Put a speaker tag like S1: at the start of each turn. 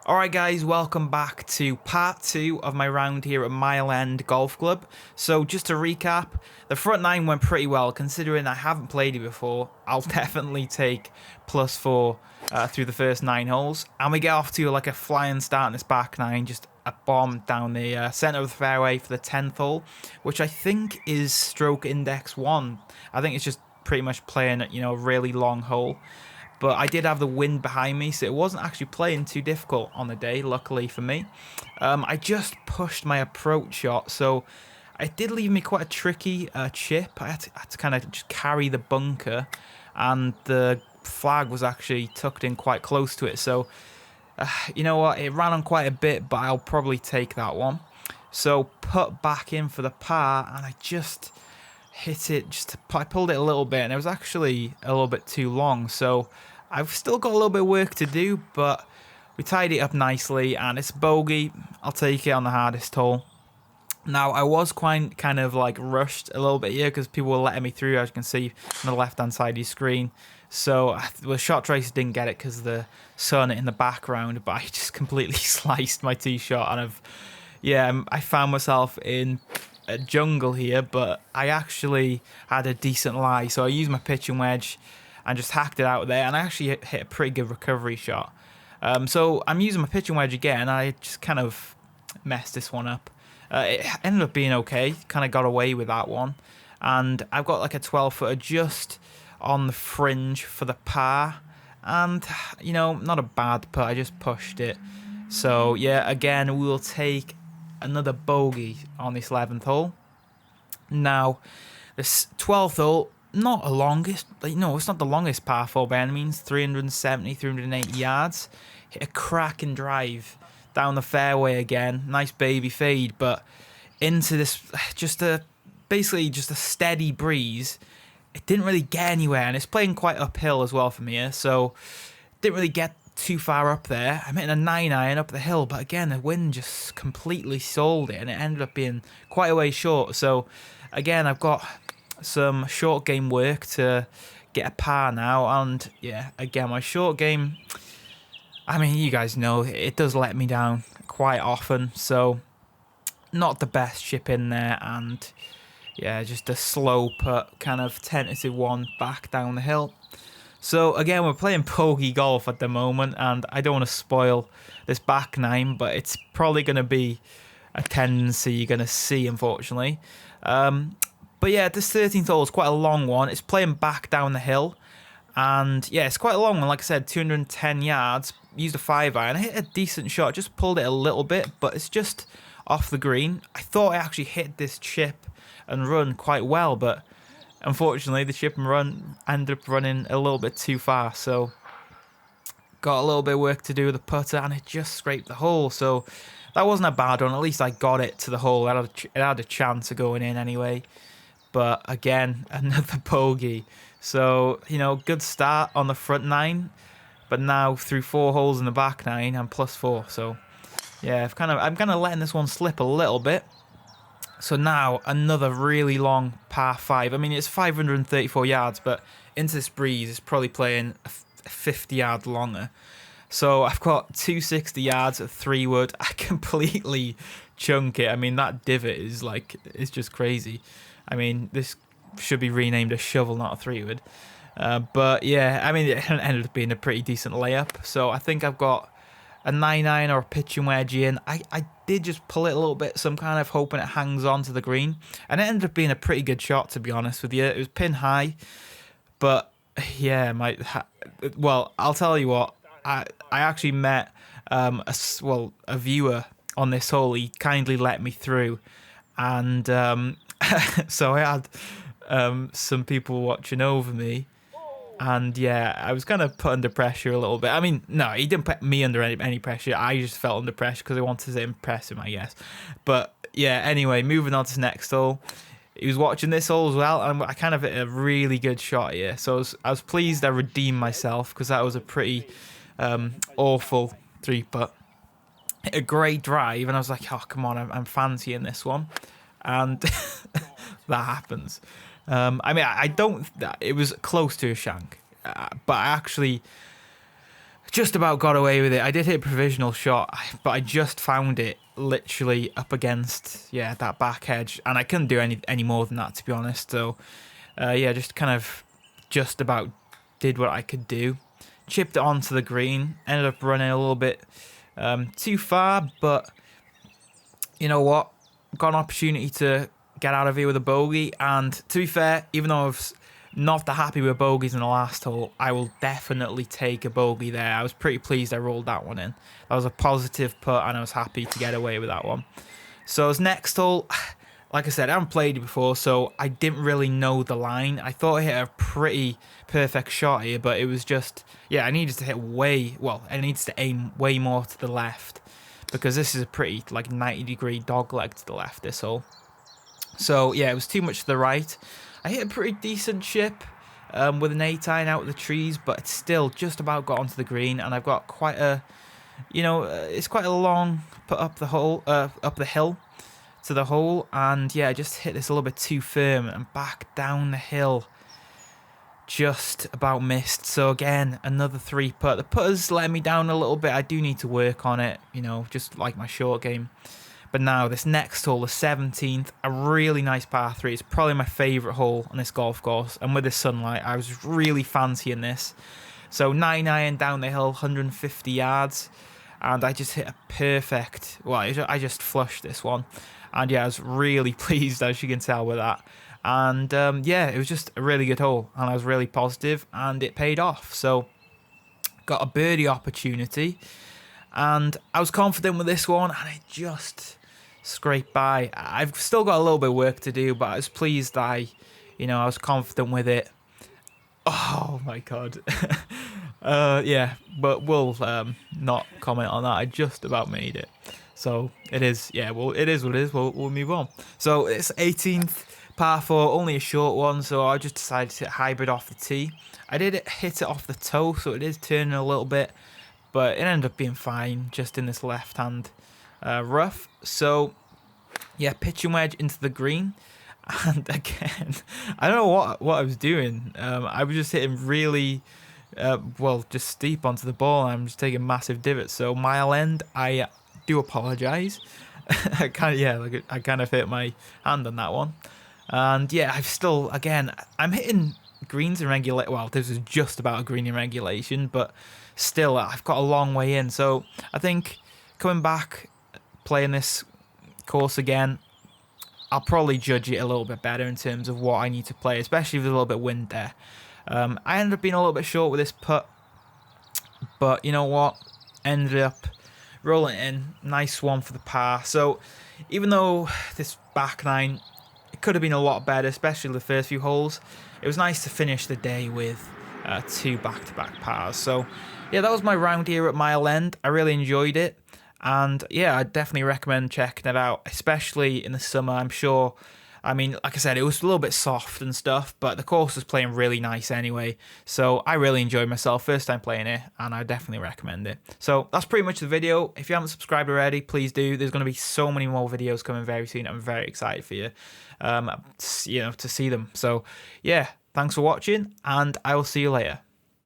S1: Alright guys, welcome back to part 2 of my round here at Mile End Golf Club. So just to recap, the front 9 went pretty well. Considering I haven't played it before, I'll definitely take +4 through the first 9 holes. And we get off to like a flying start in this back 9, just a bomb down the centre of the fairway for the 10th hole, which I think is stroke index 1. I think it's just pretty much playing at, a really long hole. But I did have the wind behind me, so it wasn't actually playing too difficult on the day, luckily for me. I just pushed my approach shot, so it did leave me quite a tricky chip. I had to kind of just carry the bunker, and the flag was actually tucked in quite close to it. So, you know what, it ran on quite a bit, but I'll probably take that one. So, put back in for the par, and I just hit it, I pulled it a little bit, and it was actually a little bit too long, so I've still got a little bit of work to do, but we tied it up nicely, and it's bogey. I'll take it on the hardest hole. Now, I was kind of like rushed a little bit here because people were letting me through, as you can see on the left hand side of your screen. So the shot tracer didn't get it because of the sun in the background, but I just completely sliced my tee shot, and I found myself in a jungle here, but I actually had a decent lie, so I used my pitching wedge and just hacked it out there, and I actually hit a pretty good recovery shot. So I'm using my pitching wedge again. I just kind of messed this one up. It ended up being okay, kind of got away with that one, and I've got like a 12-footer just on the fringe for the par, and not a bad putt. I just pushed it. So yeah, again, we will take another bogey on this 11th hole. Now, this 12th hole, not the longest, it's not the longest par 4 by any means, 370, 380 yards. Hit a cracking drive down the fairway again, nice baby fade, but into this, basically just a steady breeze. It didn't really get anywhere, and it's playing quite uphill as well from here, so didn't really get too far up there. I'm hitting a 9-iron up the hill, but again, the wind just completely sold it, and it ended up being quite a way short. So again, I've got some short game work to get a par now, and yeah, again, my short game, I mean, you guys know it does let me down quite often, so not the best chip in there, and yeah, just a slow putt, kind of tentative one back down the hill. So again, we're playing bogey golf at the moment, and I don't want to spoil this back 9, but it's probably going to be a tendency you're going to see, unfortunately. But yeah, this 13th hole is quite a long one. It's playing back down the hill, and yeah, it's quite a long one. Like I said, 210 yards. Used a 5-iron. I hit a decent shot, just pulled it a little bit, but it's just off the green. I thought I actually hit this chip and run quite well, but unfortunately, the chip and run ended up running a little bit too far, so got a little bit of work to do with the putter, and it just scraped the hole. So that wasn't a bad one. At least I got it to the hole. It had a chance of going in anyway. But again, another bogey. So, good start on the front 9, but now through 4 holes in the back 9, I'm +4. So yeah, I'm kind of letting this one slip a little bit. So now, another really long par 5. I mean, it's 534 yards, but into this breeze, it's probably playing 50 yards longer. So I've got 260 yards at 3-wood. I completely chunk it. I mean, that divot is it's just crazy. I mean, this should be renamed a shovel, not a 3-wood. But yeah, I mean, it ended up being a pretty decent layup. So I think I've got a 9-iron or a pitching wedge in. I did just pull it a little bit, so I'm kind of hoping it hangs on to the green. And it ended up being a pretty good shot, to be honest with you. It was pin high, but yeah, well, I'll tell you what. I actually met a viewer on this hole. He kindly let me through, and so I had some people watching over me. And yeah, I was kind of put under pressure a little bit. I mean, no, he didn't put me under any pressure. I just felt under pressure because I wanted to impress him, I guess. But yeah, anyway, moving on to the next hole. He was watching this hole as well, and I kind of hit a really good shot here. So I was pleased I redeemed myself, because that was a pretty awful 3-putt. Hit a great drive, and I was like, oh, come on, I'm fancying this one. And that happens. I mean, it was close to a shank, but I actually just about got away with it. I did hit a provisional shot, but I just found it literally up against, yeah, that back edge, and I couldn't do any more than that, to be honest. So, yeah, just kind of just about did what I could do. Chipped it onto the green, ended up running a little bit too far, but you know what? Got an opportunity to get out of here with a bogey, and to be fair, even though I was not that happy with bogeys in the last hole, I will definitely take a bogey there. I was pretty pleased I rolled that one in. That was a positive putt, and I was happy to get away with that one. So as next hole, like I said, I haven't played it before, so I didn't really know the line. I thought I hit a pretty perfect shot here, but it was just, yeah, I needed to hit I needed to aim way more to the left, because this is a pretty, like, 90-degree dog leg to the left, this hole. So, yeah, it was too much to the right. I hit a pretty decent chip with an 8-iron out of the trees, but it's still just about got onto the green, and I've got quite a, it's quite a long put up the hole, up the hill to the hole, and yeah, I just hit this a little bit too firm and back down the hill. Just about missed. So again, another 3-putt. The putter's letting me down a little bit. I do need to work on it, just like my short game. But now this next hole, the 17th, a really nice par 3. It's probably my favourite hole on this golf course. And with the sunlight, I was really fancying this. So 9-iron down the hill, 150 yards. And I just hit a perfect, I just flushed this one. And yeah, I was really pleased, as you can tell, with that. And yeah, it was just a really good hole, and I was really positive, and it paid off. So got a birdie opportunity, and I was confident with this one, and I just scraped by. I've still got a little bit of work to do, but I was pleased that I was confident with it. Oh my god. Yeah, but we'll not comment on that. I just about made it. So it is, yeah, well, it is what it is. We'll move on. So it's 18th. Par 4, only a short one, so I just decided to hit hybrid off the tee. I did hit it off the toe, so it is turning a little bit, but it ended up being fine, just in this left-hand rough. So, yeah, pitching wedge into the green, and again, I don't know what I was doing. I was just hitting really, just steep onto the ball, and I'm just taking massive divots. So, mile end, I do apologise. I kind of hit my hand on that one. And yeah, I'm hitting greens in regulation. Well, this is just about a green in regulation, but still, I've got a long way in. So I think coming back, playing this course again, I'll probably judge it a little bit better in terms of what I need to play, especially with a little bit of wind there. I ended up being a little bit short with this putt, but you know what? Ended up rolling in. Nice one for the par. So even though this back nine, it could have been a lot better, especially the first few holes, it was nice to finish the day with 2 back-to-back pars. So yeah, that was my round here at Mile End. I really enjoyed it, and yeah, I definitely recommend checking it out, especially in the summer. I'm sure, like I said, it was a little bit soft and stuff, but the course was playing really nice anyway, so I really enjoyed myself first time playing it, and I definitely recommend it. So that's pretty much the video. If you haven't subscribed already, please do. There's going to be so many more videos coming very soon. I'm very excited for you to see them. So yeah, thanks for watching, and I will see you later.